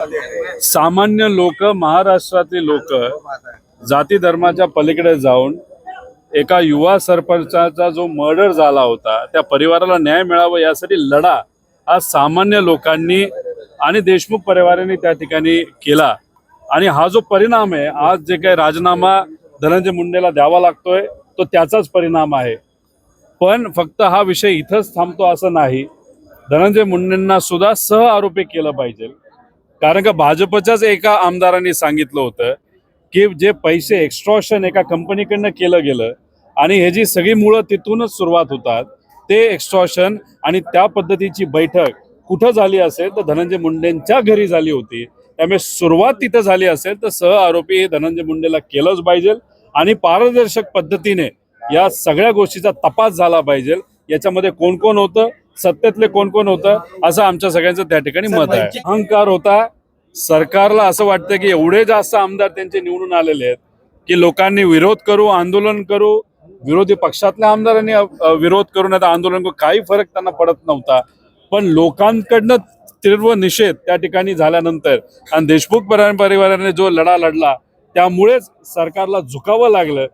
सामान्य लोक, महाराष्ट्रातली लोक जाती धर्माच्या पलीकडे जाऊन एका युवा सरपंचाचा जो मर्डर झाला होता त्या परिवाराला न्याय मिळावा यासाठी लढा हा सामान्य लोकांनी आणि देशमुख परिवाराने त्या ठिकाणी केला। आणि हा जो परिणाम आहे, आज जे काही राजीनामा धनंजय मुंडेला द्यावा लागतोय तो त्याचाच परिणाम आहे। पण फक्त हा विषय इथंच थांबतो असं नाही, धनंजय मुंडेंना सुद्धा सह आरोपी केलं पाहिजे। कारण का भाजपच्याच एका आमदारांनी सांगितलं होतं की जे पैसे एक्स्ट्रॉशन एका कंपनीकडनं केलं गेलं आणि हे जी सगळी मुळं तिथूनच सुरुवात होतात, ते एक्स्ट्रॉशन आणि त्या पद्धतीची बैठक कुठं झाली असेल तर धनंजय मुंडेंच्या घरी झाली होती। त्यामुळे सुरुवात तिथं झाली असेल तर सह आरोपी हे धनंजय मुंडेला केलंच पाहिजे आणि पारदर्शक पद्धतीने या सगळ्या गोष्टीचा तपास झाला पाहिजे। याच्यामध्ये कोण कोण होतं, सत्तेतले कोण कोण होतं, असं आमच्या सगळ्यांचं त्या ठिकाणी मत आहे। अहंकार होता सरकारला, असं वाटतं की एवढे जास्त आमदार त्यांचे निवडून आलेले आहेत की लोकांनी विरोध करू, आंदोलन करू, विरोधी पक्षातल्या आमदारांनी विरोध करू, नाही तर आंदोलन करू, काही फरक त्यांना पडत नव्हता। पण लोकांकडनं तीव्र निषेध त्या ठिकाणी झाल्यानंतर आणि देशमुख परिवाराने जो लढा लढला त्यामुळेच सरकारला झुकावं लागलं।